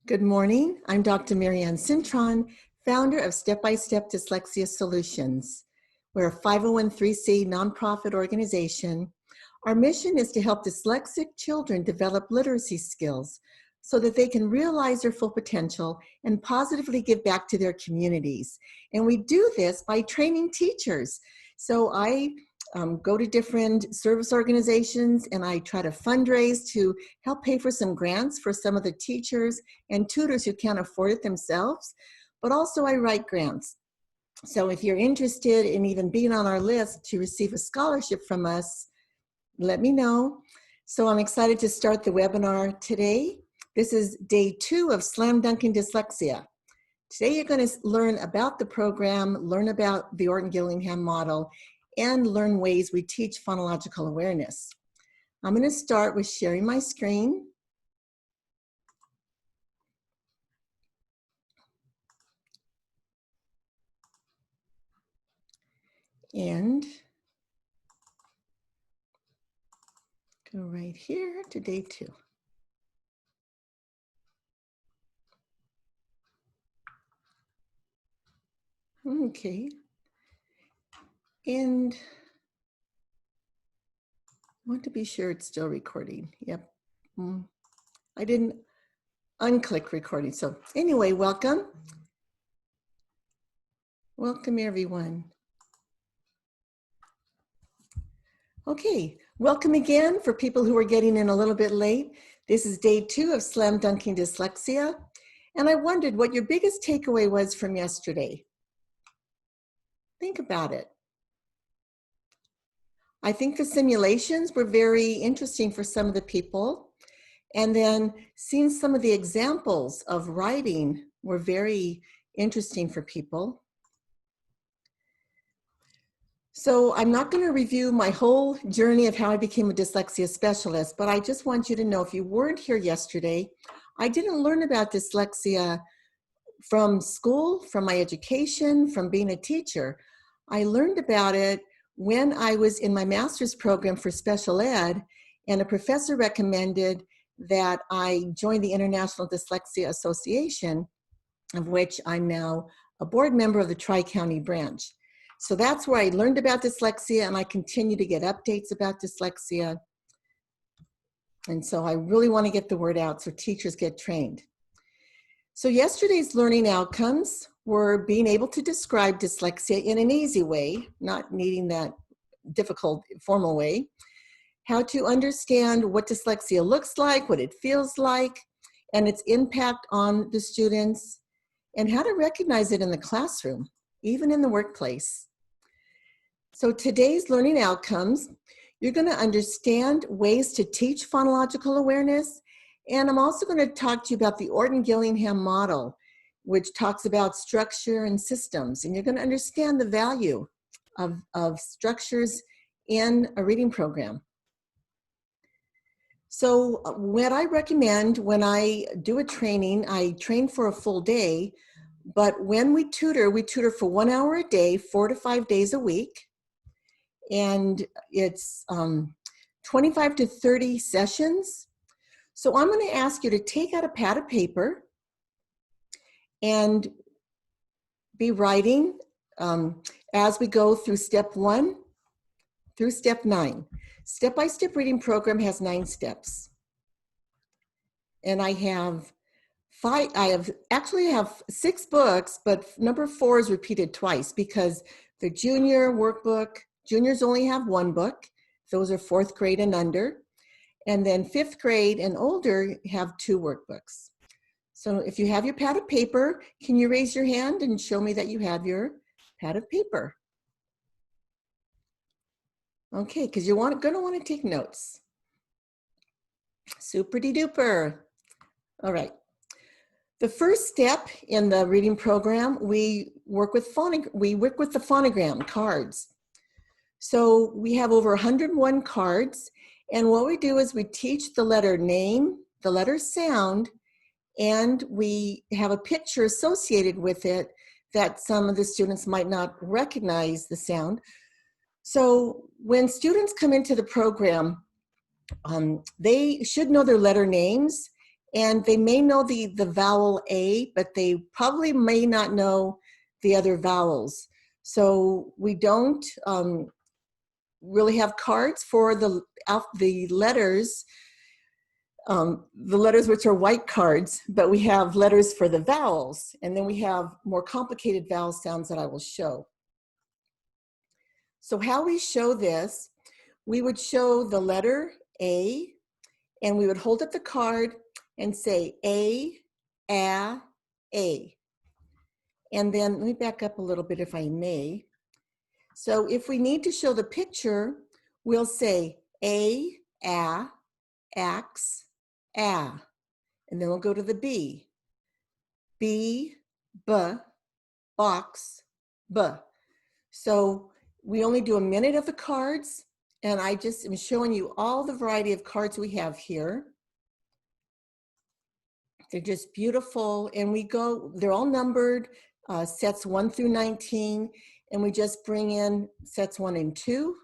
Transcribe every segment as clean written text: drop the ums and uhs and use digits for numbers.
Good morning. I'm Dr. Marianne Cintron, founder of Step by Step Dyslexia Solutions. We're a 501(c) nonprofit organization. Our mission is to help dyslexic children develop literacy skills so that they can realize their full potential and positively give back to their communities. And we do this by training teachers. So I go to different service organizations and I try to fundraise to help pay for some grants for some of the teachers and tutors who can't afford it themselves, but also I write grants. So if you're interested in even being on our list to receive a scholarship from us, let me know. So I'm excited to start the webinar today. This is day 2 of Slam Dunking Dyslexia. Today you're going to learn about the program, learn about the Orton-gillingham model, and learn ways we teach phonological awareness. I'm going to start with sharing my screen. And go right here to day 2. Okay. And I want to be sure it's still recording. Yep. I didn't unclick recording. So anyway, welcome. Welcome everyone. Okay, welcome again for people who are getting in a little bit late. This is day 2 of Slam Dunking Dyslexia. And I wondered what your biggest takeaway was from yesterday. Think about it. I think the simulations were very interesting for some of the people. And then seeing some of the examples of writing were very interesting for people. So I'm not going to review my whole journey of how I became a dyslexia specialist, but I just want you to know if you weren't here yesterday, I didn't learn about dyslexia from school, from my education, from being a teacher. I learned about it when I was in my master's program for special ed, and a professor recommended that I join the International Dyslexia Association, of which I'm now a board member of the Tri-County branch. So that's where I learned about dyslexia, and I continue to get updates about dyslexia. And so I really want to get the word out so teachers get trained. So yesterday's learning outcomes were being able to describe dyslexia in an easy way, not needing that difficult formal way, how to understand what dyslexia looks like, what it feels like, and its impact on the students, and how to recognize it in the classroom, even in the workplace. So today's learning outcomes, you're going to understand ways to teach phonological awareness, and I'm also going to talk to you about the Orton-gillingham model, which talks about structure and systems, and you're going to understand the value of structures in a reading program. So what I recommend when I do a training, I train for a full day, but when we tutor for 1 hour a day, 4 to 5 days a week, and it's 25 to 30 sessions. So I'm going to ask you to take out a pad of paper and be writing as we go through step 1 through step 9. Step-by-step reading program has 9 steps. And I actually have 6 books, but number 4 is repeated twice because the junior workbook, juniors only have 1 book. Those are 4th grade and under. And then 5th grade and older have 2 workbooks. So if you have your pad of paper, can you raise your hand and show me that you have your pad of paper? Okay, because you're going to want to take notes. Super-de-duper. All right. The first step in the reading program, we work with the phonogram cards. So we have over 101 cards, and what we do is we teach the letter name, the letter sound, and we have a picture associated with it that some of the students might not recognize the sound. So when students come into the program, they should know their letter names, And they may know the vowel A, but they probably may not know the other vowels. So we don't really have cards for the letters, which are white cards, but we have letters for the vowels. And then we have more complicated vowel sounds that I will show. So how we show this, we would show the letter A, and we would hold up the card and say A. And then let me back up a little bit if I may. So if we need to show the picture, we'll say A, ax, and then we'll go to the B. B, box, b. So we only do a minute of the cards, and I just am showing you all the variety of cards we have here. They're just beautiful, and they're all numbered, sets 1 through 19, and we just bring in sets 1 and 2,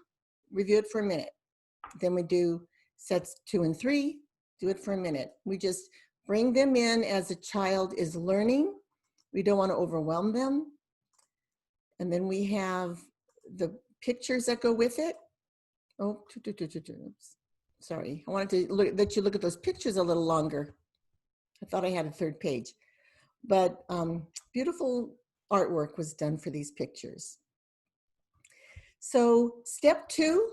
review it for a minute. Then we do sets 2 and 3, do it for a minute. We just bring them in as a child is learning. We don't want to overwhelm them. And then we have the pictures that go with it. Oh, oops. Sorry, I wanted to let you look at those pictures a little longer. I thought I had a third page, but beautiful artwork was done for these pictures. So step 2,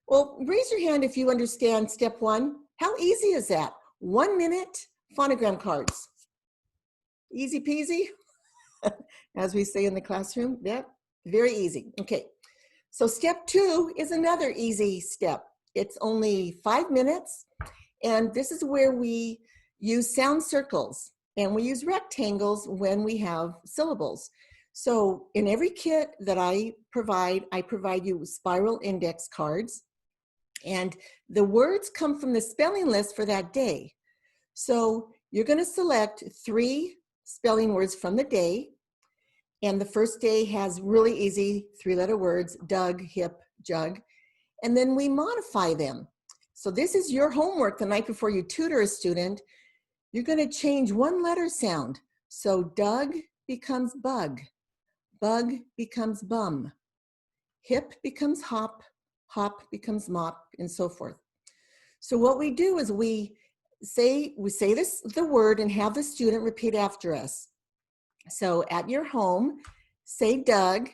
well, raise your hand if you understand step 1. How easy is that? 1 minute phonogram cards. Easy peasy, as we say in the classroom. Yep, very easy. Okay, so step 2 is another easy step. It's only 5 minutes, and this is where we use sound circles, and we use rectangles when we have syllables. So in every kit that I provide you spiral index cards, and the words come from the spelling list for that day. So you're going to select 3 spelling words from the day, and the first day has really easy 3-letter words: Doug, hip, jug, and then we modify them. So this is your homework the night before you tutor a student. You're going to change 1 letter sound. So Doug becomes bug, bug becomes bum, hip becomes hop, hop becomes mop, and so forth. So what we do is we say the word and have the student repeat after us. So at your home, say Doug,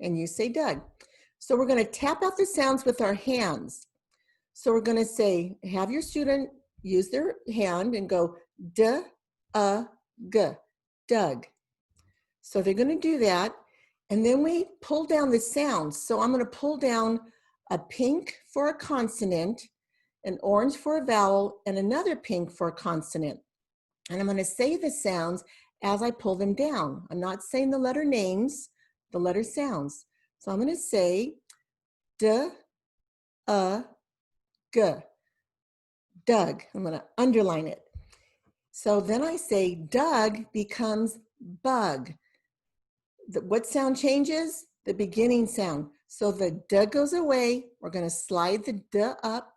and you say Doug. So we're going to tap out the sounds with our hands. So we're going to say, have your student use their hand and go D, G, Doug. So they're going to do that. And then we pull down the sounds. So I'm going to pull down a pink for a consonant, an orange for a vowel, and another pink for a consonant. And I'm going to say the sounds as I pull them down. I'm not saying the letter names, the letter sounds. So I'm going to say D, G, Doug. I'm going to underline it. So then I say Doug becomes bug. What sound changes? The beginning sound. So the D goes away. We're going to slide the D up,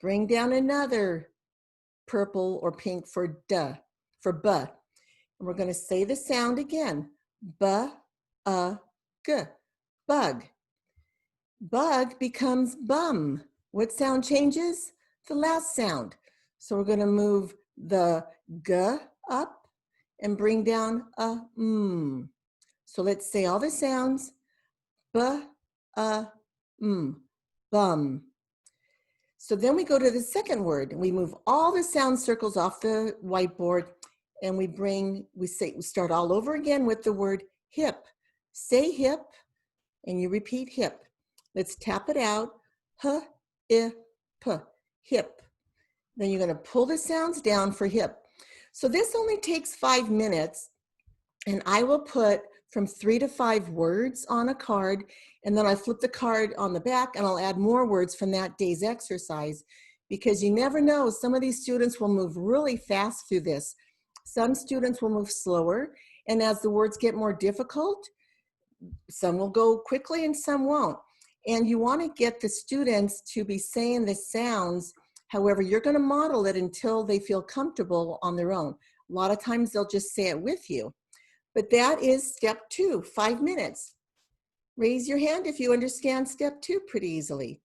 bring down another purple or pink for D, for B. And we're going to say the sound again. B, G, bug. Bug becomes bum. What sound changes? The last sound. So we're going to move the G up and bring down a M. So let's say all the sounds. B, M, bum. So then we go to the second word. We move all the sound circles off the whiteboard, and we start all over again with the word hip. Say hip, and you repeat hip. Let's tap it out. H, I, P, hip. Then you're going to pull the sounds down for hip. So this only takes 5 minutes, and I will put from 3 to 5 words on a card, and then I flip the card on the back and I'll add more words from that day's exercise, because you never know, some of these students will move really fast through this. Some students will move slower, and as the words get more difficult, some will go quickly and some won't. And you want to get the students to be saying the sounds However, you're going to model it until they feel comfortable on their own. A lot of times they'll just say it with you. But that is step 2, 5 minutes. Raise your hand if you understand step 2 pretty easily.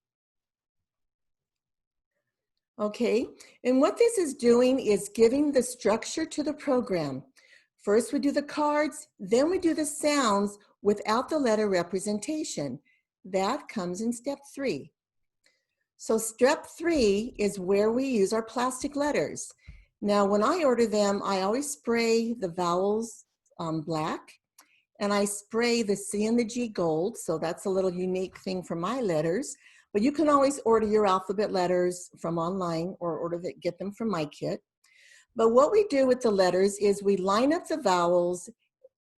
Okay, and what this is doing is giving the structure to the program. First we do the cards, then we do the sounds without the letter representation. That comes in step 3. So step 3 is where we use our plastic letters. Now when I order them, I always spray the vowels black, and I spray the C and the G gold, so that's a little unique thing for my letters. But you can always order your alphabet letters from online or get them from my kit. But what we do with the letters is we line up the vowels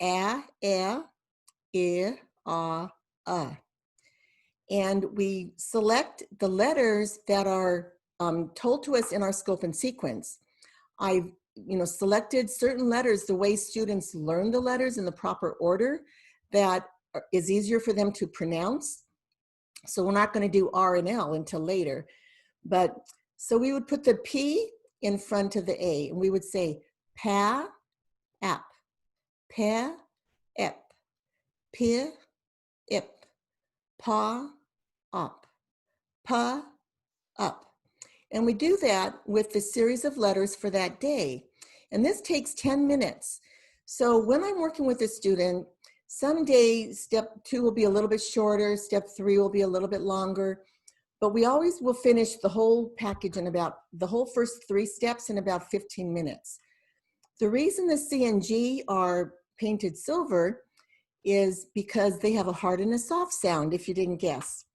a, e, I, a. And we select the letters that are told to us in our scope and sequence. I've selected certain letters the way students learn the letters in the proper order that is easier for them to pronounce. So we're not going to do R and L until later. But so we would put the P in front of the A, and we would say pa, ap, pa, ep, p, ip, pa, up, pa, up. And we do that with the series of letters for that day. And this takes 10 minutes. So when I'm working with a student, some days step 2 will be a little bit shorter, step 3 will be a little bit longer, but we always will finish the whole package in about the whole first 3 steps in about 15 minutes. The reason the C and G are painted silver is because they have a hard and a soft sound, if you didn't guess.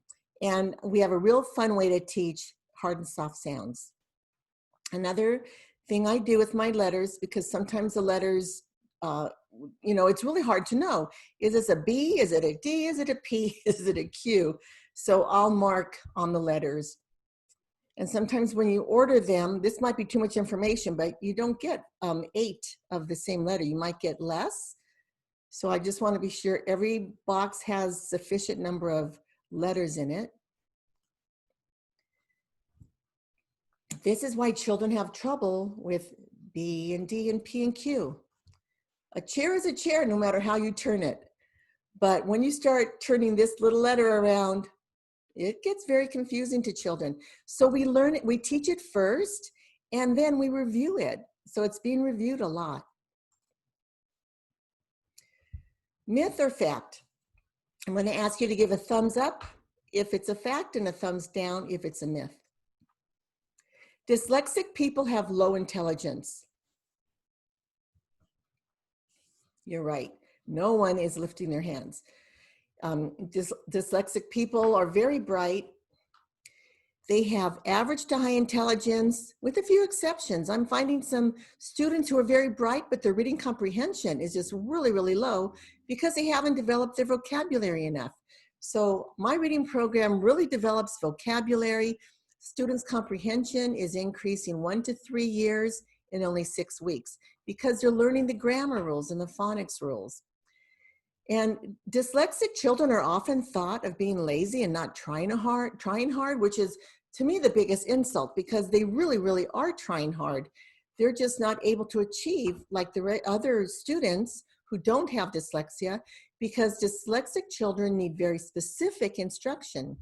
And we have a real fun way to teach hard and soft sounds. Another thing I do with my letters, because sometimes the letters, it's really hard to know. Is this a B? Is it a D? Is it a P? Is it a Q? So I'll mark on the letters. And sometimes when you order them, this might be too much information, but you don't get 8 of the same letter. You might get less. So I just want to be sure every box has sufficient number of letters in it. This is why children have trouble with B and D and P and Q. A chair is a chair no matter how you turn it. But when you start turning this little letter around, it gets very confusing to children. So we learn it, we teach it first, and then we review it. So it's being reviewed a lot. Myth or fact? I'm going to ask you to give a thumbs up if it's a fact and a thumbs down if it's a myth. Dyslexic people have low intelligence. You're right. No one is lifting their hands. Dyslexic people are very bright. They have average to high intelligence with a few exceptions. I'm finding some students who are very bright, but their reading comprehension is just really, really low because they haven't developed their vocabulary enough. So my reading program really develops vocabulary. Students' comprehension is increasing 1 to 3 years in only 6 weeks because they're learning the grammar rules and the phonics rules. And dyslexic children are often thought of being lazy and not trying hard, which is to me the biggest insult because they really, really are trying hard. They're just not able to achieve like the other students who don't have dyslexia because dyslexic children need very specific instruction.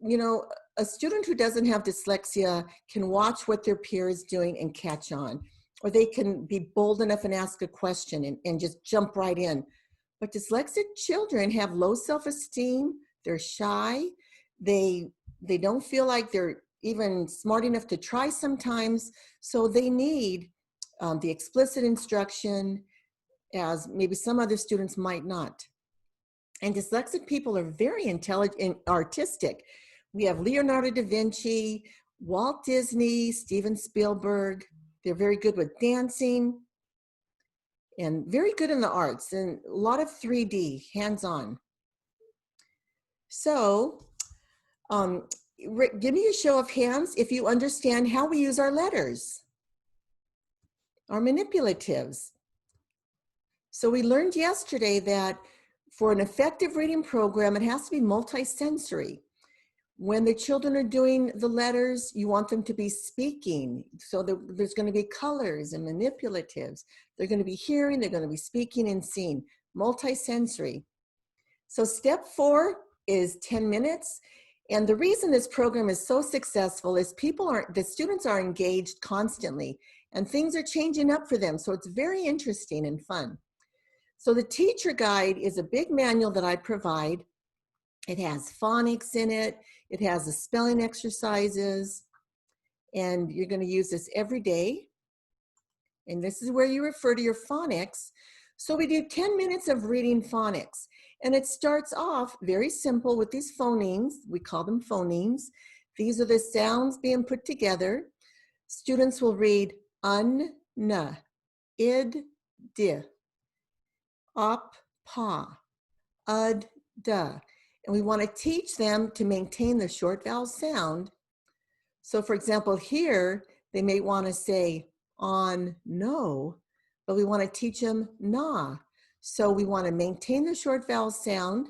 You know, a student who doesn't have dyslexia can watch what their peer is doing and catch on, or they can be bold enough and ask a question and just jump right in. But dyslexic children have low self-esteem, they're shy, they don't feel like they're even smart enough to try sometimes, so they need the explicit instruction as maybe some other students might not. And dyslexic people are very intelligent and artistic. We have Leonardo da Vinci, Walt Disney, Steven Spielberg. They're very good with dancing and very good in the arts and a lot of 3D, hands-on. So give me a show of hands if you understand how we use our letters, our manipulatives. So we learned yesterday that for an effective reading program, it has to be multisensory. When the children are doing the letters, you want them to be speaking. So there's going to be colors and manipulatives. They're going to be hearing, they're going to be speaking and seeing, multisensory. So step 4 is 10 minutes. And the reason this program is so successful is the students are engaged constantly and things are changing up for them. So it's very interesting and fun. So the teacher guide is a big manual that I provide. It has phonics in it. It has the spelling exercises, and you're going to use this every day. And this is where you refer to your phonics. So we do 10 minutes of reading phonics. And it starts off very simple with these phonemes. We call them phonemes. These are the sounds being put together. Students will read un, na, id, di, op, pa, ud, da. And we want to teach them to maintain the short vowel sound. So for example, here, they may want to say on, no, but we want to teach them na. So we want to maintain the short vowel sound.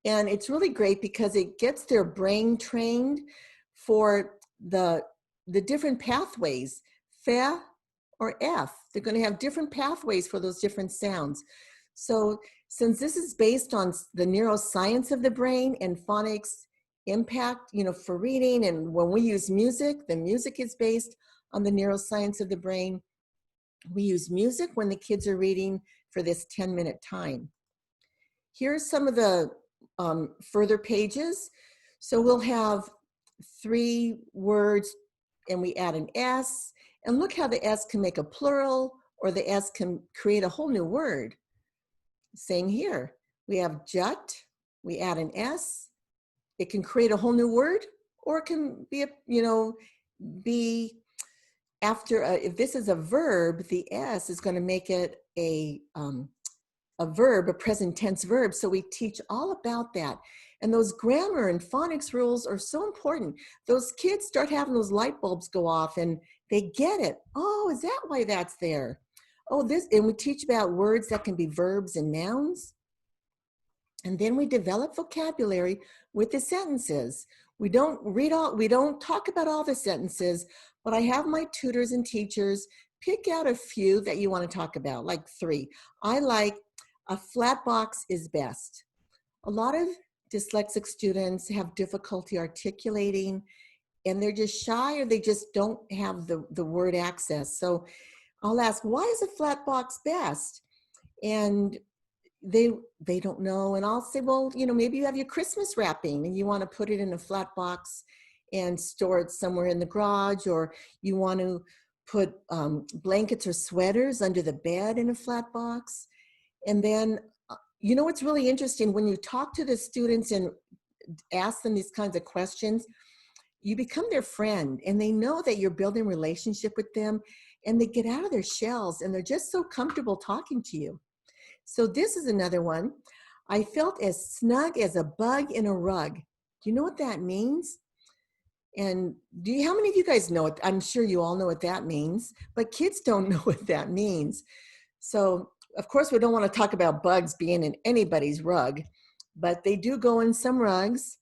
And it's really great because it gets their brain trained for the different pathways, fe or f. They're going to have different pathways for those different sounds. So since this is based on the neuroscience of the brain and phonics impact, for reading, and when we use music, the music is based on the neuroscience of the brain. We use music when the kids are reading for this 10-minute time. Here's some of the further pages. So we'll have 3 words and we add an S, and look how the S can make a plural, or the S can create a whole new word. Same here. We have jut, we add an S, it can create a whole new word, or it can be, be after, if this is a verb, the S is going to make it a verb, a present tense verb. So we teach all about that. And those grammar and phonics rules are so important. Those kids start having those light bulbs go off and they get it. Oh, is that why that's there? Oh, and we teach about words that can be verbs and nouns. And then we develop vocabulary with the sentences. We don't talk about all the sentences, but I have my tutors and teachers pick out a few that you want to talk about, like 3. I like a flat box is best. A lot of dyslexic students have difficulty articulating, and they're just shy, or they just don't have the word access. So I'll ask, why is a flat box best? And they don't know. And I'll say, well, maybe you have your Christmas wrapping and you want to put it in a flat box and store it somewhere in the garage, or you want to put blankets or sweaters under the bed in a flat box. And then, what's really interesting, when you talk to the students and ask them these kinds of questions, you become their friend, and they know that you're building a relationship with them, and they get out of their shells and they're just so comfortable talking to you. So this is another one. I felt as snug as a bug in a rug. Do you know what that means? And how many of you guys know it? I'm sure you all know what that means, but kids don't know what that means. So of course we don't want to talk about bugs being in anybody's rug, but they do go in some rugs,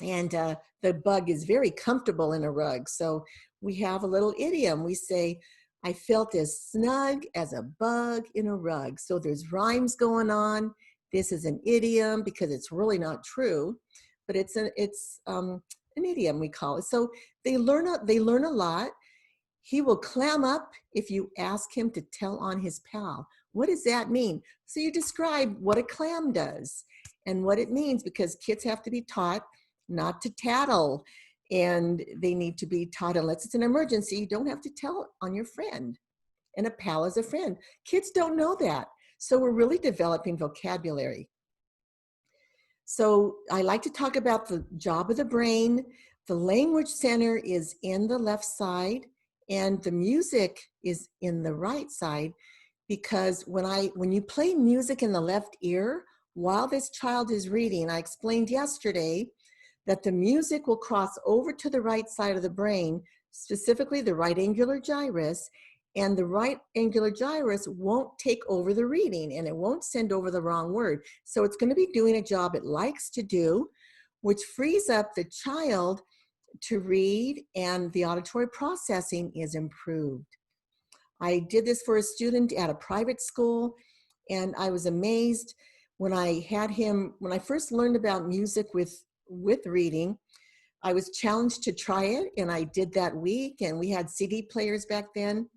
and the bug is very comfortable in a rug. So we have a little idiom. We say, I felt as snug as a bug in a rug. So there's rhymes going on. This is an idiom because it's really not true, but it's an idiom, we call it. So they learn a lot. He will clam up if you ask him to tell on his pal. What does that mean? So you describe what a clam does and what it means, because kids have to be taught not to tattle, and they need to be taught, unless it's an emergency, you don't have to tell on your friend. And a pal is a friend. Kids don't know that. So we're really developing vocabulary. So I like to talk about the job of the brain. The language center is in the left side, and the music is in the right side, because when you play music in the left ear while this child is reading, I explained yesterday that the music will cross over to the right side of the brain, specifically the right angular gyrus, and the right angular gyrus won't take over the reading, and it won't send over the wrong word. So it's going to be doing a job it likes to do. which frees up the child to read, and the auditory processing is improved. I did this for a student at a private school, and I was amazed when I had him, when I first learned about music with reading. I was challenged to try it, and I did that week, and we had CD players back then,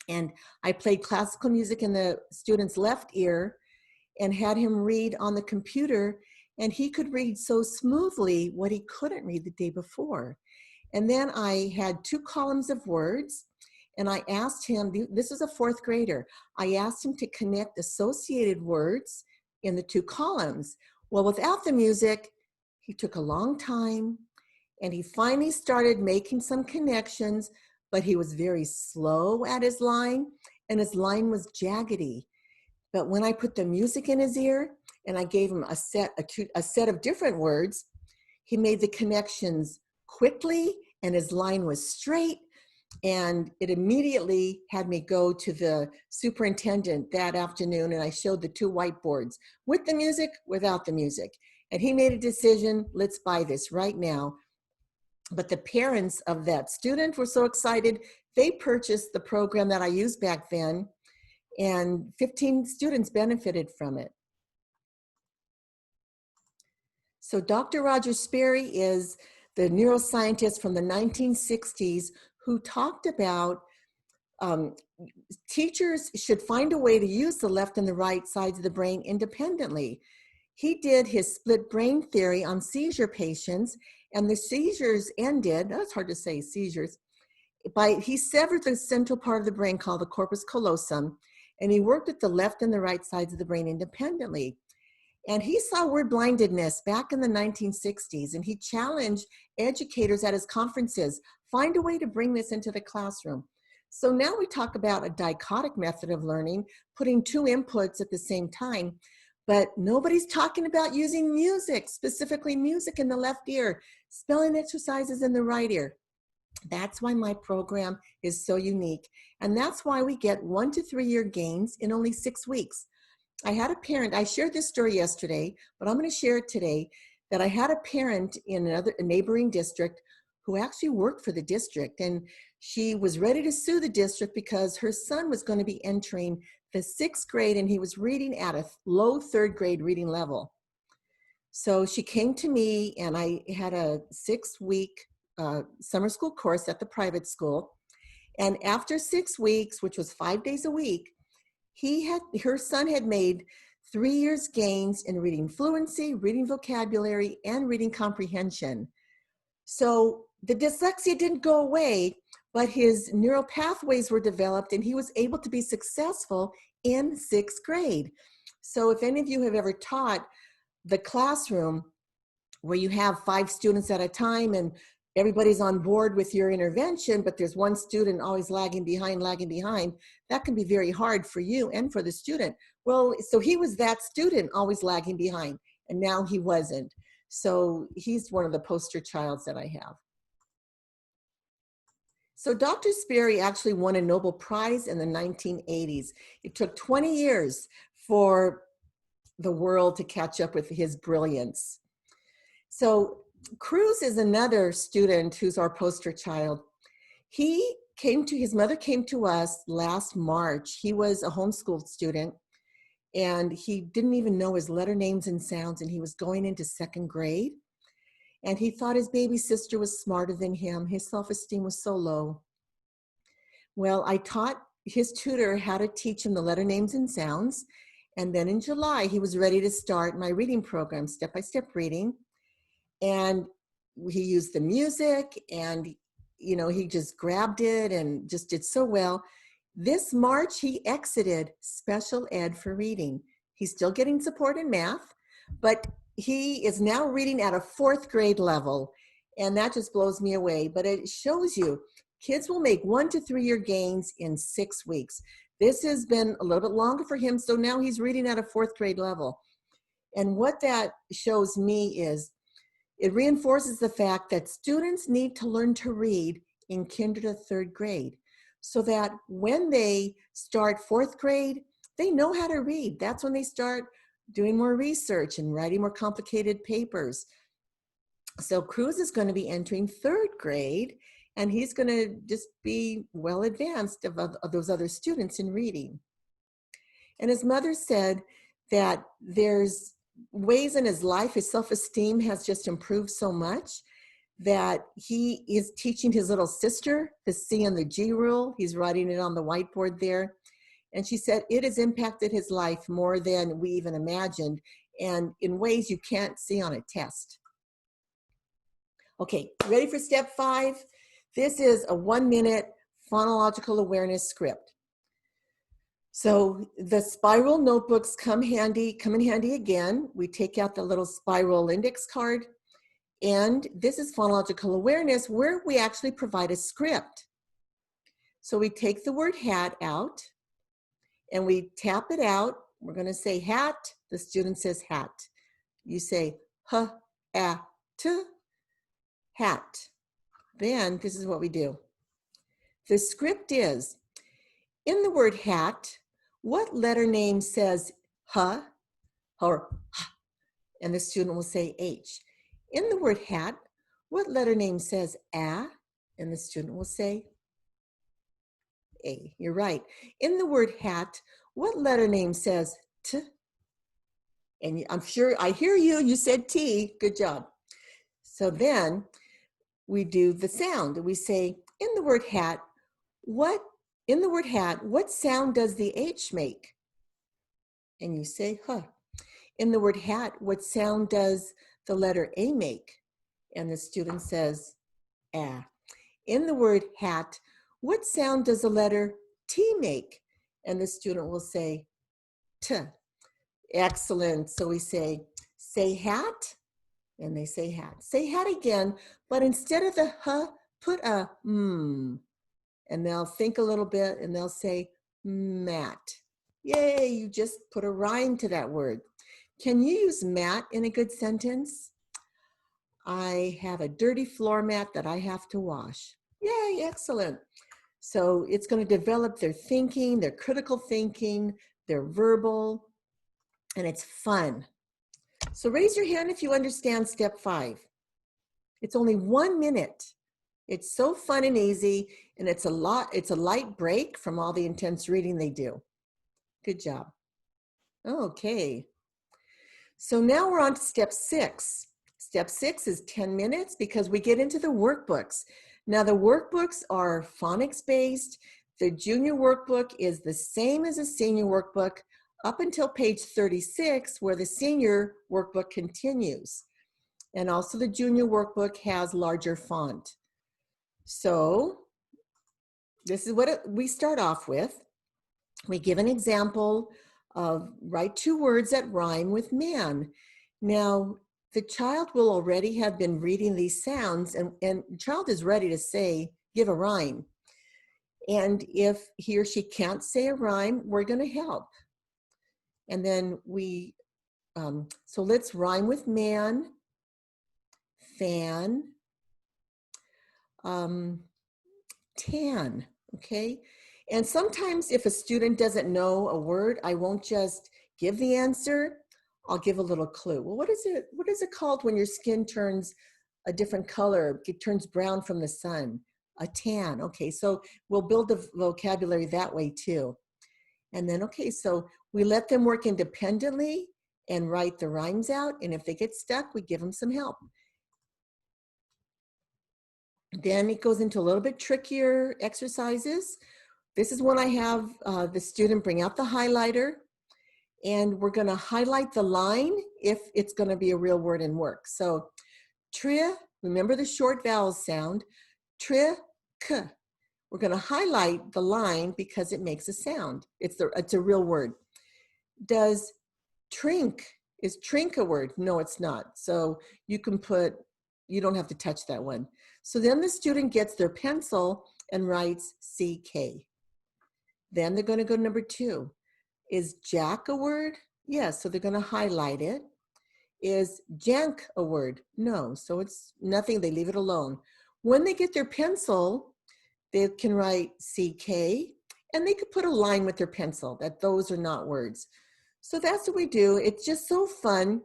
and I played classical music in the student's left ear and had him read on the computer, and he could read so smoothly what he couldn't read the day before. And then I had 2 columns of words, and I asked him, this is a 4th grader, I asked him to connect associated words in the 2 columns. Well, without the music, he took a long time, and he finally started making some connections, but he was very slow at his line, and his line was jaggedy. But when I put the music in his ear and I gave him a set of different words, he made the connections quickly, and his line was straight, and it immediately had me go to the superintendent that afternoon, and I showed the 2 whiteboards with the music, without the music. And he made a decision, let's buy this right now. But the parents of that student were so excited, they purchased the program that I used back then, and 15 students benefited from it. So Dr. Roger Sperry is the neuroscientist from the 1960s who talked about teachers should find a way to use the left and the right sides of the brain independently. He did his split brain theory on seizure patients, and the seizures ended, that's hard to say, seizures, he severed the central part of the brain called the corpus callosum, and he worked with the left and the right sides of the brain independently. And he saw word blindedness back in the 1960s, and he challenged educators at his conferences, find a way to bring this into the classroom. So now we talk about a dichotic method of learning, putting 2 inputs at the same time, but nobody's talking about using music, specifically music in the left ear, spelling exercises in the right ear. That's why my program is so unique. And that's why we get 1 to 3 year gains in only 6 weeks. I had a parent, I shared this story yesterday, but I'm going to share it today, that I had a parent in a neighboring district who actually worked for the district, and she was ready to sue the district because her son was going to be entering the 6th grade, and he was reading at a low 3rd grade reading level. So she came to me, and I had a 6-week summer school course at the private school. And after 6 weeks, which was 5 days a week, her son had made 3 years gains in reading fluency, reading vocabulary, and reading comprehension. So the dyslexia didn't go away, but his neural pathways were developed, and he was able to be successful in 6th grade. So if any of you have ever taught the classroom where you have 5 students at a time and everybody's on board with your intervention, but there's one student always lagging behind, that can be very hard for you and for the student. Well, so he was that student always lagging behind, and now he wasn't. So he's one of the poster childs that I have. So Dr. Sperry actually won a Nobel Prize in the 1980s. It took 20 years for the world to catch up with his brilliance. So Cruz is another student who's our poster child. His mother came to us last March. He was a homeschooled student, and he didn't even know his letter names and sounds, and he was going into 2nd grade. And he thought his baby sister was smarter than him. His self-esteem was so low. Well, I taught his tutor how to teach him the letter names and sounds. And then in July, he was ready to start my reading program, step-by-step reading. And he used the music, and he just grabbed it and just did so well. This March, he exited special ed for reading. He's still getting support in math, but he is now reading at a 4th grade level, and that just blows me away. But it shows you kids will make 1 to 3 year gains in 6 weeks. This has been a little bit longer for him, so now he's reading at a 4th grade level. And what that shows me is it reinforces the fact that students need to learn to read in kinder to 3rd grade, so that when they start 4th grade, they know how to read. That's when they start doing more research and writing more complicated papers. So Cruz is going to be entering 3rd grade, and he's going to just be well advanced of those other students in reading. And his mother said that there's ways in his life, his self-esteem has just improved so much that he is teaching his little sister the C and the G rule. He's writing it on the whiteboard there. And she said it has impacted his life more than we even imagined, and in ways you can't see on a test. Okay, ready for step 5? This is a 1-minute phonological awareness script. So the spiral notebooks come in handy again. We take out the little spiral index card, and this is phonological awareness where we actually provide a script. So we take the word hat out and we tap it out. We're going to say hat. The student says hat. You say t, hat. Then this is what we do. The script is, in the word hat, what letter name says or h? And the student will say H. In the word hat, what letter name says a? And the student will say A. You're right. In the word hat, what letter name says T? And I'm sure I hear you, you said T. Good job. So then we do the sound. We say, in the word hat, what sound does the H make? And you say, huh. In the word hat, what sound does the letter A make? And the student says, ah. In the word hat, what sound does the letter T make? And the student will say, T. Excellent. So we say hat, and they say hat. Say hat again, but instead of the huh, put a and they'll think a little bit and they'll say mat. Yay, you just put a rhyme to that word. Can you use mat in a good sentence? I have a dirty floor mat that I have to wash. Yay, excellent. So it's going to develop their thinking, their critical thinking, their verbal, and it's fun. So raise your hand if you understand step 5. It's only 1 minute. It's so fun and easy, and it's a light break from all the intense reading they do. Good job. Okay. So now we're on to step 6. Step 6 is 10 minutes because we get into the workbooks. Now the workbooks are phonics based. The junior workbook is the same as a senior workbook up until page 36, where the senior workbook continues. And also the junior workbook has larger font. So this is what we start off with. We give an example of write 2 words that rhyme with man. Now, the child will already have been reading these sounds, and the child is ready to give a rhyme. And if he or she can't say a rhyme, we're going to help. And then so let's rhyme with man, fan, tan, okay? And sometimes if a student doesn't know a word, I won't just give the answer, I'll give a little clue. Well, what is it called when your skin turns a different color? It turns brown from the sun. A tan. Okay, so we'll build the vocabulary that way too. And then, okay, so we let them work independently and write the rhymes out. And if they get stuck, we give them some help. Then it goes into a little bit trickier exercises. This is when I have the student bring out the highlighter, and we're going to highlight the line if it's going to be a real word in work. So, tri, remember the short vowel sound, tri, k. We're going to highlight the line because it makes a sound. It's a real word. Is trink a word? No, it's not. So you don't have to touch that one. So then the student gets their pencil and writes CK. Then they're going to go to number 2. Is jack a word? Yes, so they're going to highlight it. Is jank a word? No, so it's nothing, they leave it alone. When they get their pencil, they can write CK, and they could put a line with their pencil that those are not words. So that's what we do. It's just so fun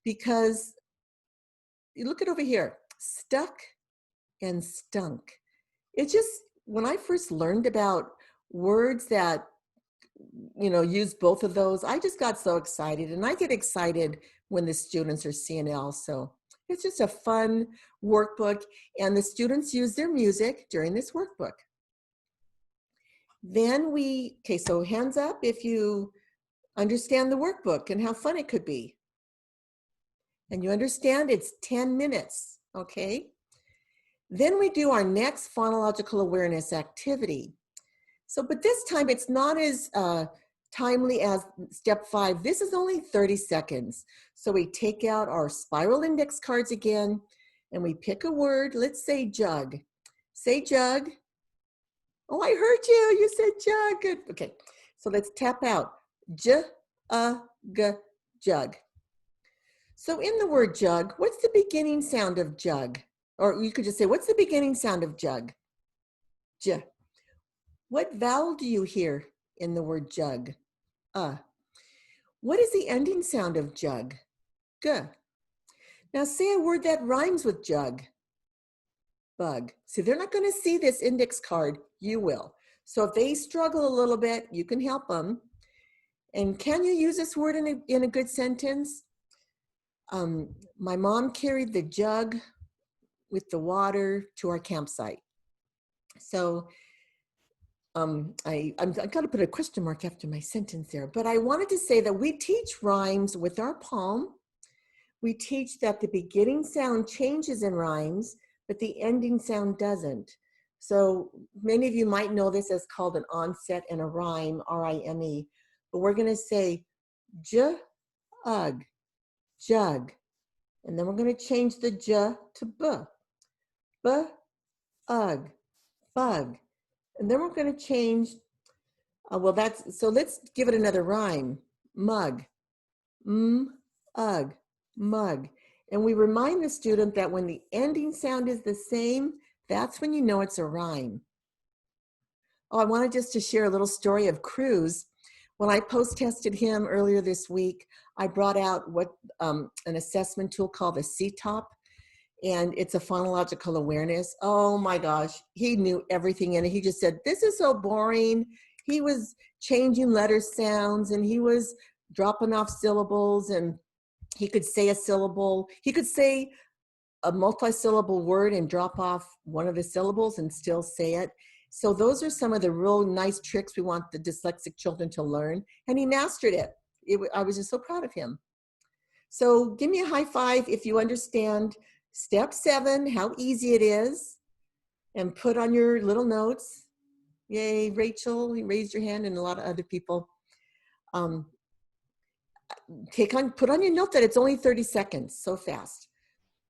because you look at over here, stuck and stunk. It just, when I first learned about words that, use both of those, I just got so excited, and I get excited when the students are seeing it also. It's just a fun workbook, and the students use their music during this workbook. Then okay, so hands up if you understand the workbook and how fun it could be. And you understand it's 10 minutes, okay? Then we do our next phonological awareness activity. So, but this time it's not as timely as step 5. This is only 30 seconds. So we take out our spiral index cards again, and we pick a word. Let's say jug. Say jug. Oh, I heard you. You said jug. Good. Okay. So let's tap out. Jug. So in the word jug, what's the beginning sound of jug? Or you could just say, what's the beginning sound of jug? J. What vowel do you hear in the word jug? What is the ending sound of jug? G. Now say a word that rhymes with jug. Bug. See, they're not going to see this index card. You will. So if they struggle a little bit, you can help them. And can you use this word in a good sentence? My mom carried the jug with the water to our campsite. So I got to put a question mark after my sentence there, but I wanted to say that we teach rhymes with our palm. We teach that the beginning sound changes in rhymes, but the ending sound doesn't. So many of you might know this as called an onset and a rhyme, R-I-M-E, but we're going to say jug, jug, and then we're going to change the j to b, bug. And then we're going to change, so let's give it another rhyme. Mug, mug. And we remind the student that when the ending sound is the same, that's when you know it's a rhyme. Oh, I wanted just to share a little story of Cruz. When I post-tested him earlier this week, I brought out an assessment tool called the CTOP. And it's a phonological awareness. Oh my gosh, he knew everything in it. He just said, this is so boring. He was changing letter sounds, and he was dropping off syllables, and he could say a syllable. He could say a multi-syllable word and drop off one of the syllables and still say it. So those are some of the real nice tricks we want the dyslexic children to learn, and he mastered it. I was just so proud of him. So give me a high five if you understand Step 7, how easy it is, and put on your little notes. Yay, Rachel, you raised your hand, and a lot of other people. Put on your note that it's only 30 seconds, so fast.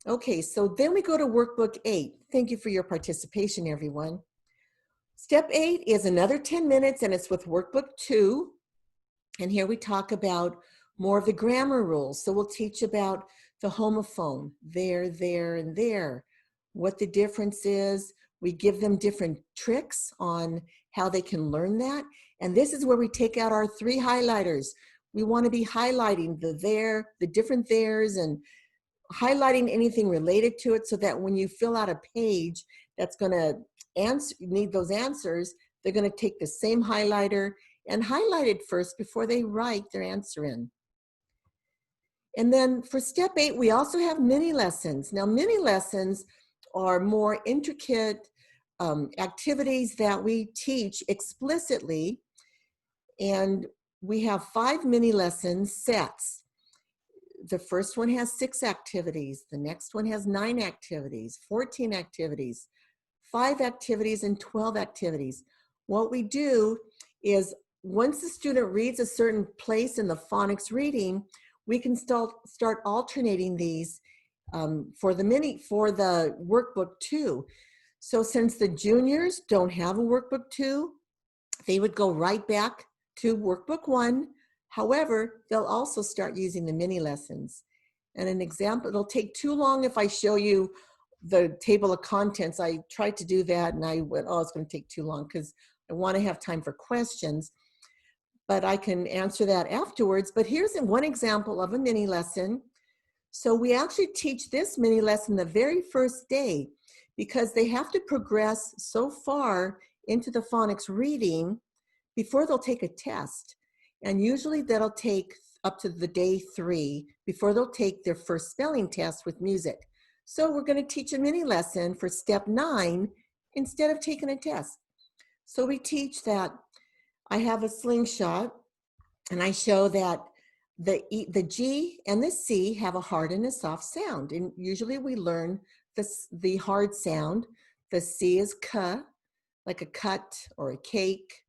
Okay, so then we go to workbook 8. Thank you for your participation, everyone. Step 8 is another 10 minutes, and it's with workbook 2. And here we talk about more of the grammar rules. So we'll teach about the homophone, there, and there, what the difference is. We give them different tricks on how they can learn that. And this is where we take out our 3 highlighters. We want to be highlighting the different theirs, and highlighting anything related to it, so that when you fill out a page that's going to need those answers, they're going to take the same highlighter and highlight it first before they write their answer in. And then for step 8, we also have mini lessons. Now, mini lessons are more intricate activities that we teach explicitly. And we have 5 mini lesson sets. The first one has 6 activities. The next one has 9 activities, 14 activities, 5 activities, and 12 activities. What we do is, once the student reads a certain place in the phonics reading, we can start alternating these for the workbook 2. So since the juniors don't have a workbook 2, they would go right back to workbook 1. However, they'll also start using the mini lessons. And an example, it'll take too long if I show you the table of contents. I tried to do that, and I went, oh, it's going to take too long because I want to have time for questions. But I can answer that afterwards. But here's one example of a mini lesson. So we actually teach this mini lesson the very first day because they have to progress so far into the phonics reading before they'll take a test. And usually that'll take up to the day 3 before they'll take their first spelling test with music. So we're going to teach a mini lesson for step 9 instead of taking a test. So we teach that I have a slingshot and I show that the G and the C have a hard and a soft sound. And usually we learn the hard sound. The C is K, like a cut or a cake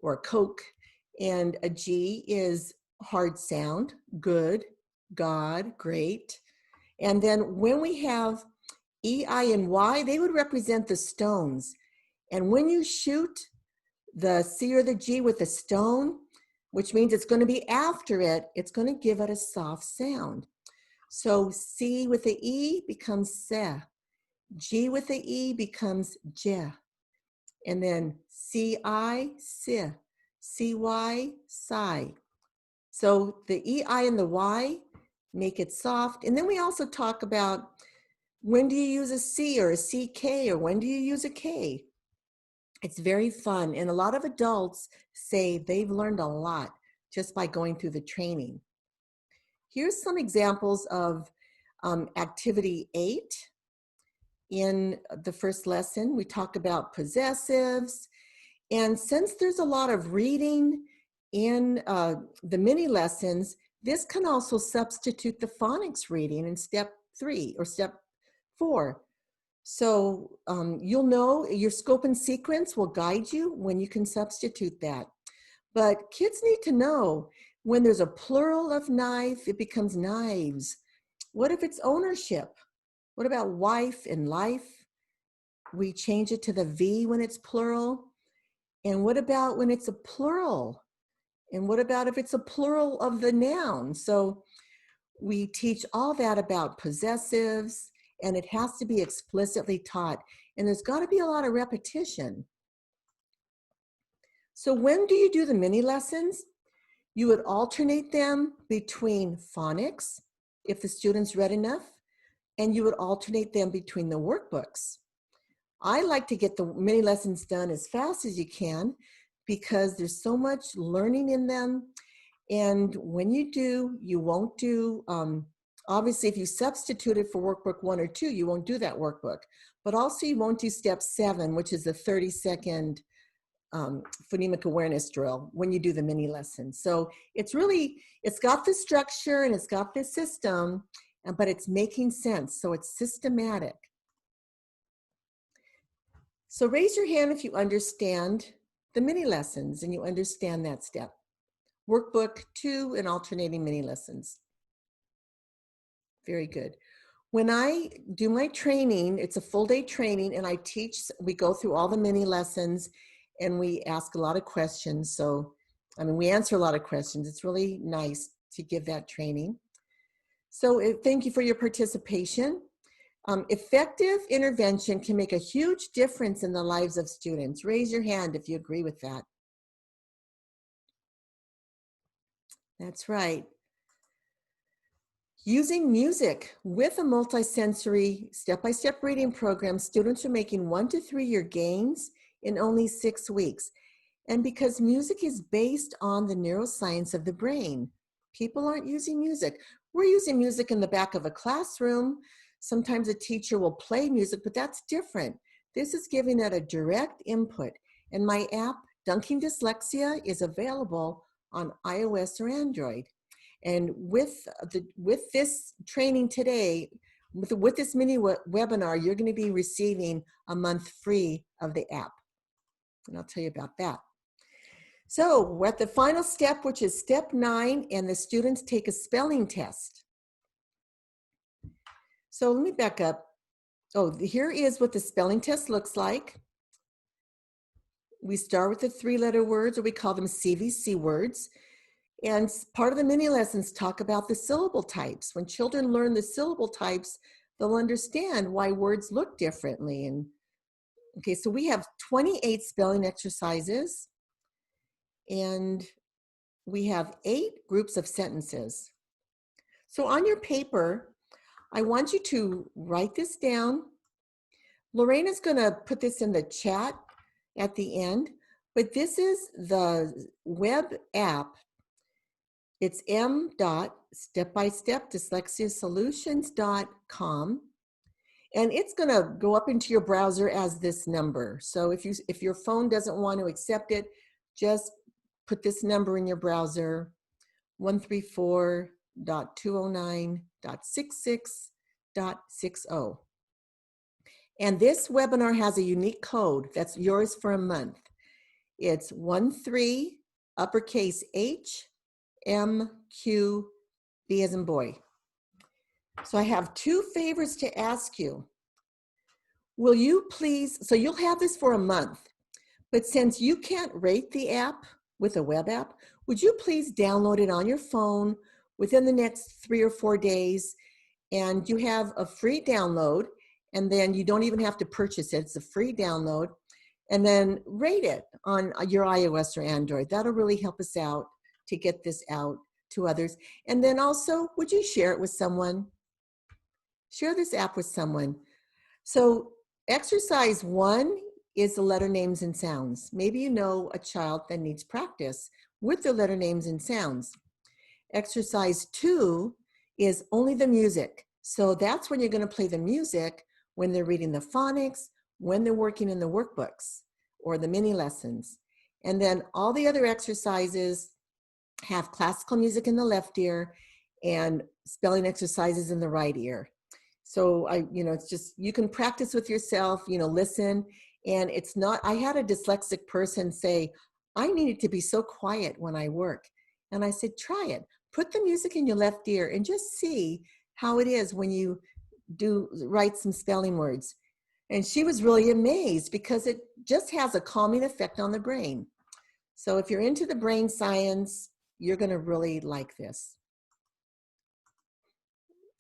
or a Coke. And a G is hard sound, good, God, great. And then when we have E, I, and Y, they would represent the stones. And when you shoot the C or the G with a stone, which means it's going to be after it, it's going to give it a soft sound. So C with the E becomes se. G with the E becomes je. And then C-I, si. C-Y, sigh. So the E, I, and the Y make it soft. And then we also talk about when do you use a C or a CK or when do you use a K? It's very fun. And a lot of adults say they've learned a lot just by going through the training. Here's some examples of activity 8. In the first lesson, we talk about possessives. And since there's a lot of reading in the mini lessons, this can also substitute the phonics reading in step 3 or step 4. So you'll know your scope and sequence will guide you when you can substitute that. But kids need to know when there's a plural of knife, it becomes knives. What if it's ownership? What about wife and life? We change it to the V when it's plural. And what about when it's a plural? And what about if it's a plural of the noun? So we teach all that about possessives, and it has to be explicitly taught. And there's got to be a lot of repetition. So when do you do the mini lessons? You would alternate them between phonics, if the students read enough, and you would alternate them between the workbooks. I like to get the mini lessons done as fast as you can because there's so much learning in them. And when you do, you won't do, obviously if you substitute it for workbook 1 or 2, you won't do that workbook. But also you won't do step 7, which is the 30-second phonemic awareness drill when you do the mini lesson. So it's got the structure and it's got the system, but it's making sense. So it's systematic. So raise your hand if you understand the mini lessons and you understand that step. Workbook 2 and alternating mini lessons. Very good. When I do my training, it's a full day training and we go through all the mini lessons and we ask a lot of questions. So, we answer a lot of questions. It's really nice to give that training. So thank you for your participation. Effective intervention can make a huge difference in the lives of students. Raise your hand if you agree with that. That's right. Using music with a multisensory step-by-step reading program, students are making 1 to 3 year gains in only 6 weeks. And because music is based on the neuroscience of the brain, people aren't using music. We're using music in the back of a classroom. Sometimes a teacher will play music, but that's different. This is giving it a direct input. And my app, Dunking Dyslexia, is available on iOS or Android. And with this training today, with this mini webinar, you're going to be receiving a month free of the app. And I'll tell you about that. So we're at the final step, which is step 9, and the students take a spelling test. So let me back up. Oh, here is what the spelling test looks like. We start with the 3-letter words, or we call them CVC words. And part of the mini lessons talk about the syllable types. When children learn the syllable types, they'll understand why words look differently. And okay, so we have 28 spelling exercises, and we have 8 groups of sentences. So on your paper, I want you to write this down. Lorena's going to put this in the chat at the end, but this is the web app. It's m.stepbystepdyslexiasolutions.com, and it's going to go up into your browser as this number. So if your phone doesn't want to accept it, just put this number in your browser, 134.209.66.60. And this webinar has a unique code that's yours for a month. It's 13 uppercase H M Q B as in boy. So I have two favors to ask you. Will you please, so you'll have this for a month, but since you can't rate the app with a web app, would you please download it on your phone within the next 3 or 4 days? And you have a free download, and then you don't even have to purchase it. It's a free download. And then rate it on your iOS or Android. That'll really help us out to get this out to others. And then also, would you share it with someone? Share this app with someone. So exercise 1 is the letter names and sounds. Maybe you know a child that needs practice with the letter names and sounds. Exercise 2 is only the music. So that's when you're going to play the music when they're reading the phonics, when they're working in the workbooks or the mini lessons. And then all the other exercises have classical music in the left ear and spelling exercises in the right ear. So it's just, you can practice with yourself, listen. And it's not, I had a dyslexic person say, I needed to be so quiet when I work. And I said, try it. Put the music in your left ear and just see how it is when you write some spelling words. And she was really amazed because it just has a calming effect on the brain. So if you're into the brain science, you're going to really like this.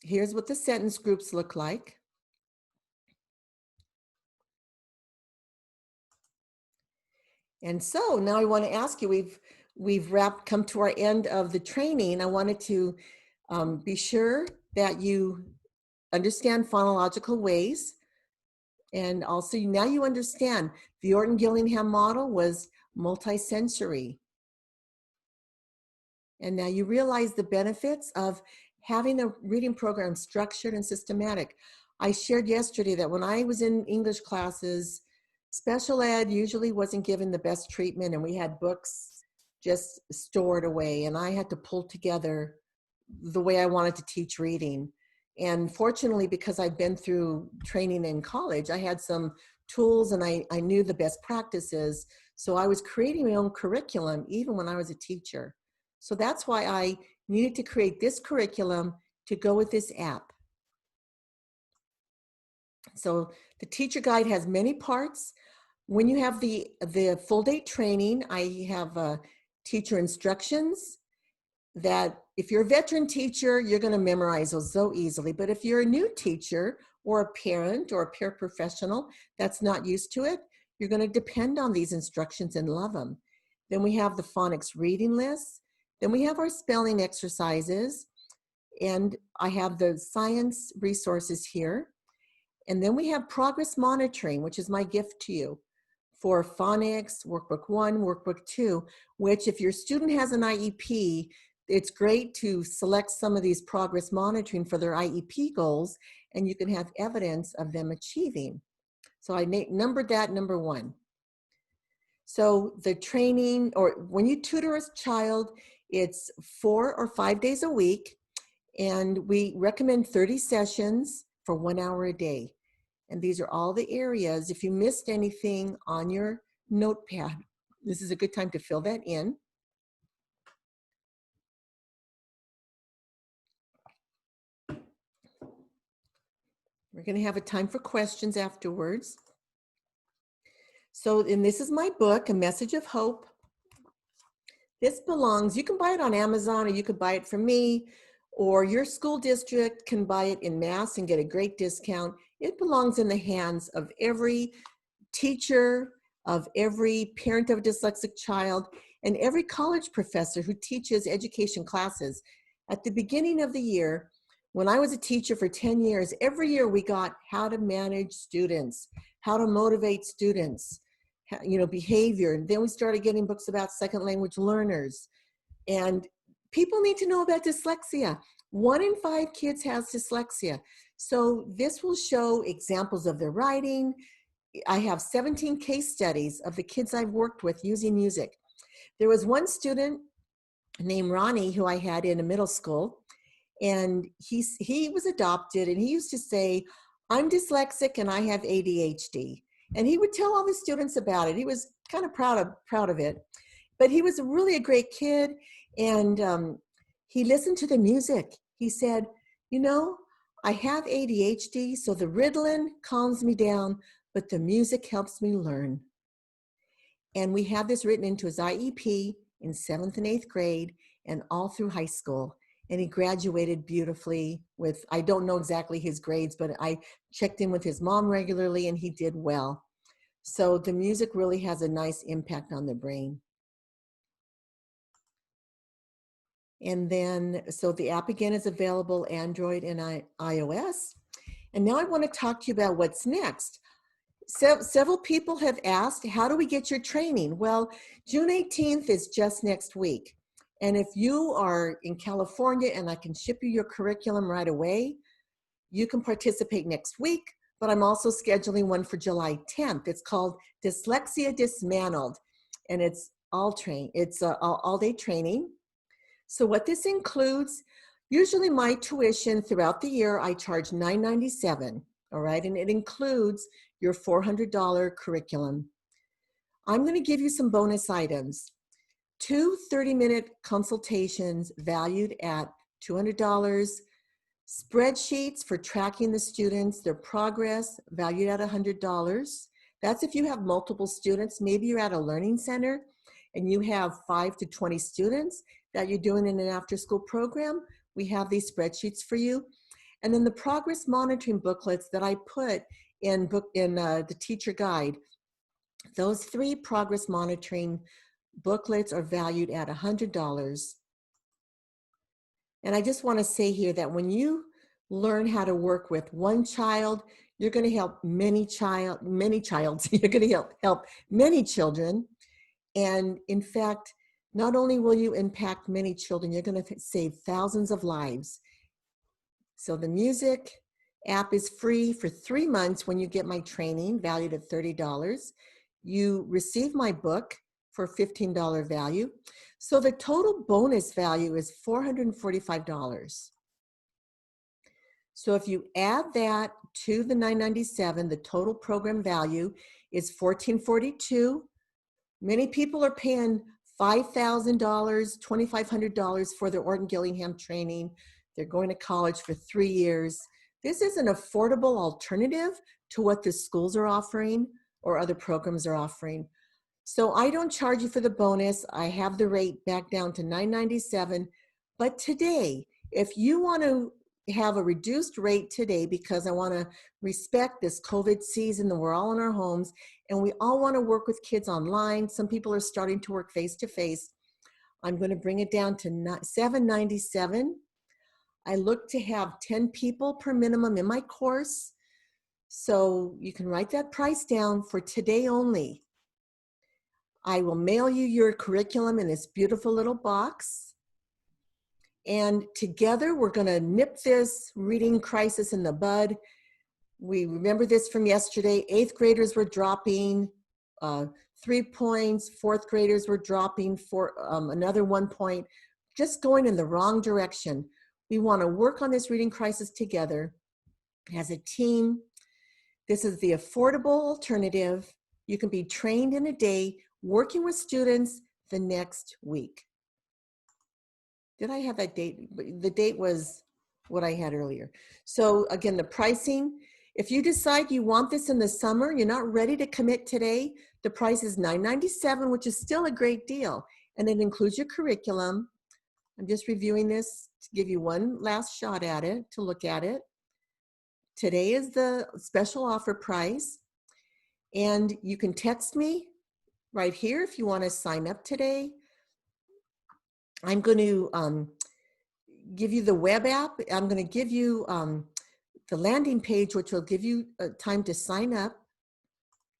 Here's what the sentence groups look like. And so now I want to ask you, we've come to our end of the training. I wanted to be sure that you understand phonological ways. And also now you understand the Orton-Gillingham model was multisensory. And now you realize the benefits of having a reading program structured and systematic. I shared yesterday that when I was in English classes, special ed usually wasn't given the best treatment, and we had books just stored away, and I had to pull together the way I wanted to teach reading. And fortunately, because I'd been through training in college, I had some tools and I knew the best practices. So I was creating my own curriculum even when I was a teacher. So that's why I needed to create this curriculum to go with this app. So the teacher guide has many parts. When you have the full day training, I have teacher instructions that if you're a veteran teacher, you're going to memorize those so easily. But if you're a new teacher or a parent or a paraprofessional that's not used to it, you're going to depend on these instructions and love them. Then we have the phonics reading list. Then we have our spelling exercises. And I have the science resources here. And then we have progress monitoring, which is my gift to you for phonics, workbook 1, workbook 2, which if your student has an IEP, it's great to select some of these progress monitoring for their IEP goals, and you can have evidence of them achieving. So I numbered that number 1. So the training, or when you tutor a child, it's 4 or 5 days a week, and we recommend 30 sessions for 1 hour a day. And these are all the areas. If you missed anything on your notepad, this is a good time to fill that in. We're going to have a time for questions afterwards. So, and this is my book, A Message of Hope. This belongs, you can buy it on Amazon, or you could buy it from me, or your school district can buy it in mass and get a great discount. It belongs in the hands of every teacher, of every parent of a dyslexic child, and every college professor who teaches education classes. At the beginning of the year, when I was a teacher for 10 years, every year we got how to manage students, how to motivate students, behavior. And then we started getting books about second language learners. And people need to know about dyslexia. 1 in 5 kids has dyslexia. So this will show examples of their writing. I have 17 case studies of the kids I've worked with using music. There was one student named Ronnie who I had in a middle school, and he was adopted, and he used to say, "I'm dyslexic and I have ADHD." And he would tell all the students about it. He was kind of proud of it. But he was really a great kid, and he listened to the music. He said, I have ADHD, so the Ritalin calms me down, but the music helps me learn. And we have this written into his IEP in 7th and 8th grade and all through high school. And he graduated beautifully with, I don't know exactly his grades, but I checked in with his mom regularly and he did well. So the music really has a nice impact on the brain. And then, so the app again is available Android and iOS. And now I want to talk to you about what's next. Several people have asked, how do we get your training? Well, June 18th is just next week. And if you are in California and I can ship you your curriculum right away, you can participate next week, but I'm also scheduling one for July 10th. It's called Dyslexia Dismantled, and it's all-day training. So what this includes, usually my tuition throughout the year, I charge $997, all right? And it includes your $400 curriculum. I'm gonna give you some bonus items. 2 30-minute consultations valued at $200, spreadsheets for tracking the students, their progress, valued at $100. That's if you have multiple students. Maybe you're at a learning center and you have 5 to 20 students that you're doing in an after-school program. We have these spreadsheets for you. And then the progress monitoring booklets that I put in the teacher guide. Those 3 progress monitoring booklets are valued at $100. And I just want to say here that when you learn how to work with one child, you're going to help many you're going to help many children. And in fact, not only will you impact many children, you're going to save thousands of lives. So the music app is free for 3 months when you get my training, valued at $30. You receive my book for $15 value. So the total bonus value is $445. So if you add that to the $997, the total program value is $1,442. Many people are paying $5,000, $2,500 for their Orton-Gillingham training. They're going to college for 3 years. This is an affordable alternative to what the schools are offering or other programs are offering. So I don't charge you for the bonus. I have the rate back down to $997. But today, if you want to have a reduced rate today, because I want to respect this COVID season that we're all in our homes and we all want to work with kids online. Some people are starting to work face-to-face. I'm going to bring it down to $797. I look to have 10 people per minimum in my course. So you can write that price down for today only. I will mail you your curriculum in this beautiful little box. And together we're going to nip this reading crisis in the bud. We remember this from yesterday. 8th graders were dropping 3 points. 4th graders were dropping for another 1 point, just going in the wrong direction. We want to work on this reading crisis together as a team. This is the affordable alternative. You can be trained in a day working with students the next week. Did I have that date? The date was what I had earlier. So again, the pricing, if you decide you want this in the summer, you're not ready to commit today, the price is $997, which is still a great deal. And it includes your curriculum. I'm just reviewing this to give you one last shot at it, to look at it. Today is the special offer price. And you can text me right here if you want to sign up today. I'm going to give you the web app. I'm going to give you the landing page, which will give you time to sign up.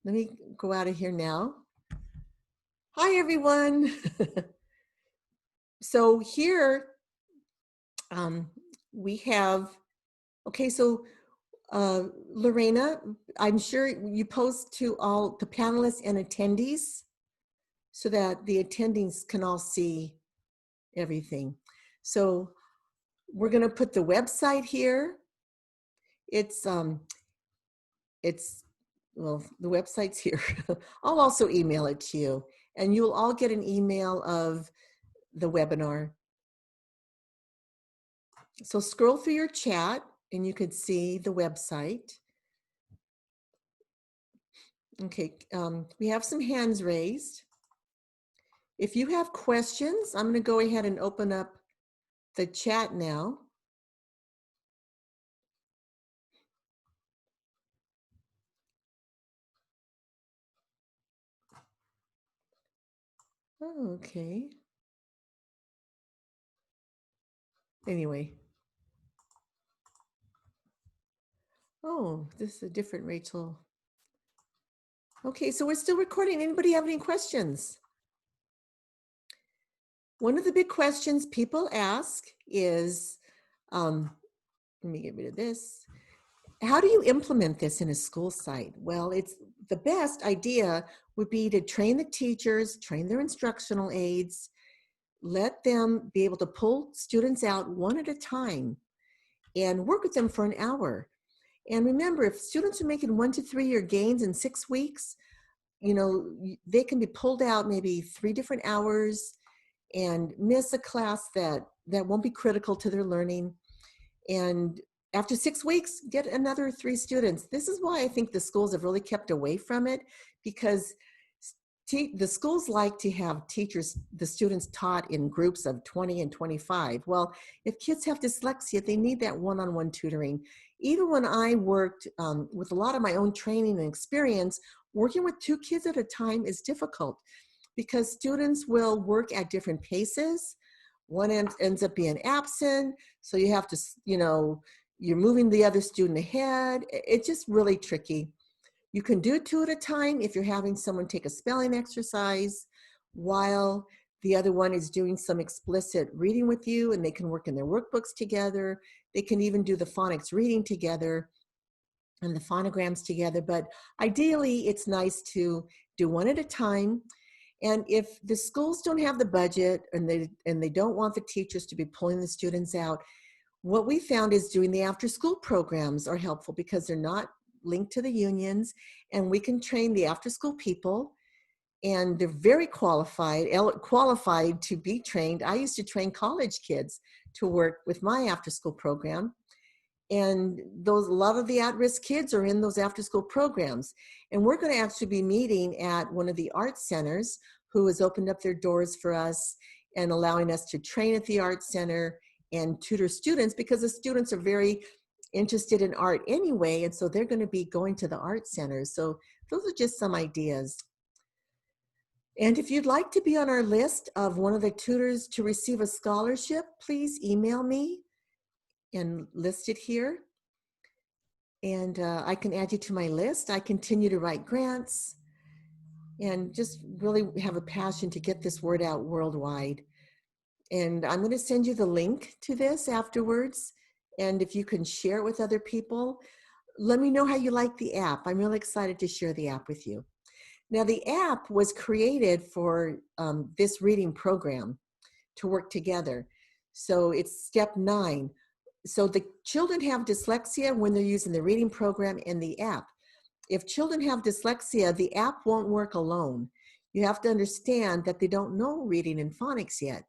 Let me go out of here now. Hi, everyone. So here we have, okay, so Lorena, I'm sure you post to all the panelists and attendees so that the attendees can all see everything. So we're going to put the website here. It's well, the website's here. I'll also email it to you, and you'll all get an email of the webinar. So scroll through your chat and you can see the website. Okay, we have some hands raised. If you have questions, I'm going to go ahead and open up the chat now. Oh, okay. Anyway. Oh, this is a different Rachel. Okay, so we're still recording. Anybody have any questions? One of the big questions people ask is, let me get rid of this. How do you implement this in a school site? Well, it's the best idea would be to train the teachers, train their instructional aides, let them be able to pull students out one at a time and work with them for an hour. And remember, if students are making 1 to 3 year gains in 6 weeks, you know, they can be pulled out maybe 3 different hours and miss a class that won't be critical to their learning. And after 6 weeks, get another 3 students. This is why I think the schools have really kept away from it, because the schools like to have teachers, the students taught in groups of 20 and 25. Well, if kids have dyslexia, they need that one-on-one tutoring. Even when I worked with a lot of my own training and experience, working with 2 kids at a time is difficult because students will work at different paces. One ends up being absent, so you have to, you know, you're moving the other student ahead. It's just really tricky. You can do 2 at a time if you're having someone take a spelling exercise while the other one is doing some explicit reading with you, and they can work in their workbooks together. They can even do the phonics reading together and the phonograms together. But ideally, it's nice to do 1 at a time. And if the schools don't have the budget and they don't want the teachers to be pulling the students out, what we found is doing the after-school programs are helpful because they're not linked to the unions, and we can train the after-school people, and they're very qualified to be trained. I used to train college kids to work with my after-school program, and a lot of the at-risk kids are in those after-school programs. And we're going to actually be meeting at one of the art centers who has opened up their doors for us and allowing us to train at the art center and tutor students, because the students are very interested in art anyway, and so they're going to be going to the art centers. So those are just some ideas. And if you'd like to be on our list of one of the tutors to receive a scholarship, please email me and list it here. And I can add you to my list. I continue to write grants and just really have a passion to get this word out worldwide. And I'm going to send you the link to this afterwards. And if you can share it with other people, let me know how you like the app. I'm really excited to share the app with you. Now, the app was created for this reading program to work together. So it's step 9. So the children have dyslexia when they're using the reading program and the app. If children have dyslexia, the app won't work alone. You have to understand that they don't know reading and phonics yet.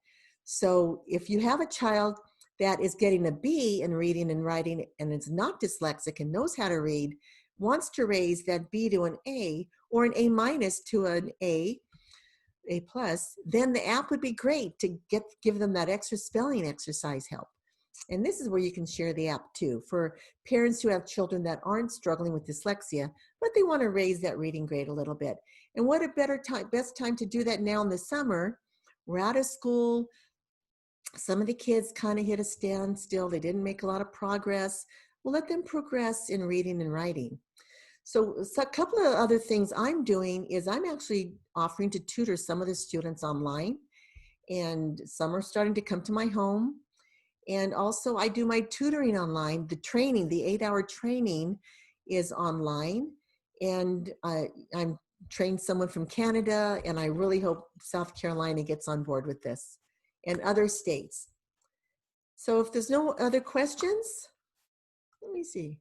So if you have a child that is getting a B in reading and writing and is not dyslexic and knows how to read, wants to raise that B to an A or an A minus to an A plus, then the app would be great to give them that extra spelling exercise help. And this is where you can share the app too, for parents who have children that aren't struggling with dyslexia, but they want to raise that reading grade a little bit. And what a better time, best time to do that now in the summer. We're out of school. Some of the kids kind of hit a standstill. They didn't make a lot of progress. We'll let them progress in reading and writing. So a couple of other things I'm doing is I'm actually offering to tutor some of the students online, and some are starting to come to my home. And also I do my tutoring online. The training, the 8-hour training is online. And I'm trained someone from Canada, and I really hope South Carolina gets on board with this, and other states. So if there's no other questions, let me see.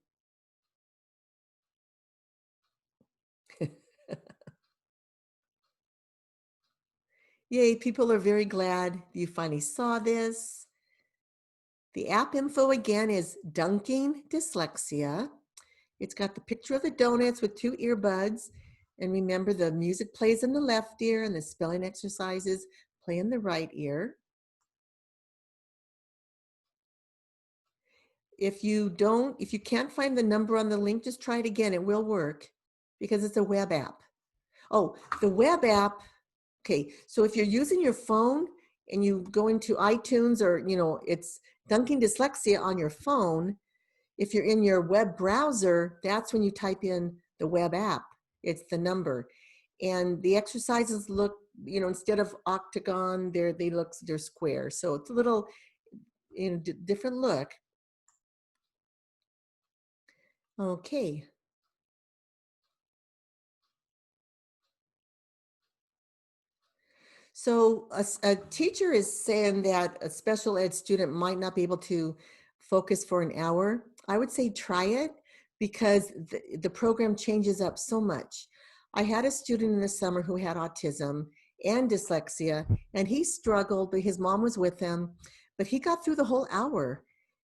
Yay, people are very glad you finally saw this. The app info again is Dunking Dyslexia. It's got the picture of the donuts with 2 earbuds. And remember, the music plays in the left ear and the spelling exercises play in the right ear. If you can't find the number on the link, just try it again. It will work because it's a web app. Oh, the web app. Okay, so if you're using your phone and you go into iTunes, or, it's Dunking Dyslexia on your phone. If you're in your web browser, that's when you type in the web app. It's the number. And the exercises look, instead of octagon, they're square. So it's a little, different look. Okay. So a teacher is saying that a special ed student might not be able to focus for an hour. I would say try it, because the program changes up so much. I had a student in the summer who had autism and dyslexia, and he struggled, but his mom was with him. But he got through the whole hour,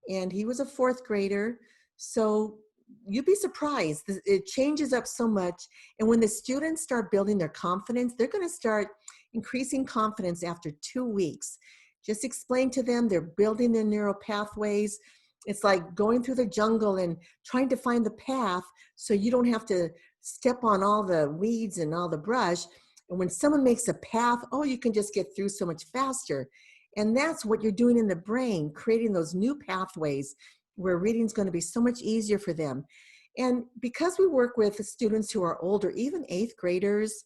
and he was a 4th grader. So you'd be surprised. It changes up so much. And when the students start building their confidence, they're going to start increasing confidence after 2 weeks. Just explain to them they're building their neural pathways. It's like going through the jungle and trying to find the path so you don't have to step on all the weeds and all the brush. And when someone makes a path, you can just get through so much faster. And that's what you're doing in the brain, creating those new pathways where reading is going to be so much easier for them. And because we work with students who are older, even 8th graders,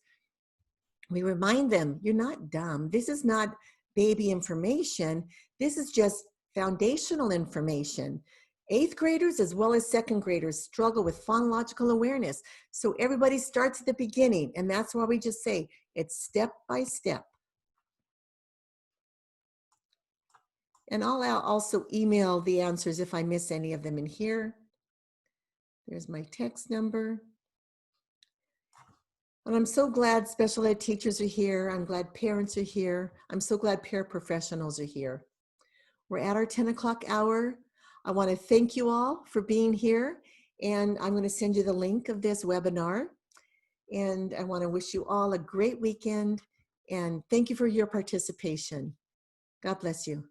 we remind them, you're not dumb. This is not baby information. This is just foundational information. 8th graders as well as 2nd graders struggle with phonological awareness. So everybody starts at the beginning, and that's why we just say it's step by step. And I'll also email the answers if I miss any of them in here. There's my text number. And I'm so glad special ed teachers are here. I'm glad parents are here. I'm so glad paraprofessionals are here. We're at our 10 o'clock hour. I want to thank you all for being here. And I'm going to send you the link of this webinar. And I want to wish you all a great weekend. And thank you for your participation. God bless you.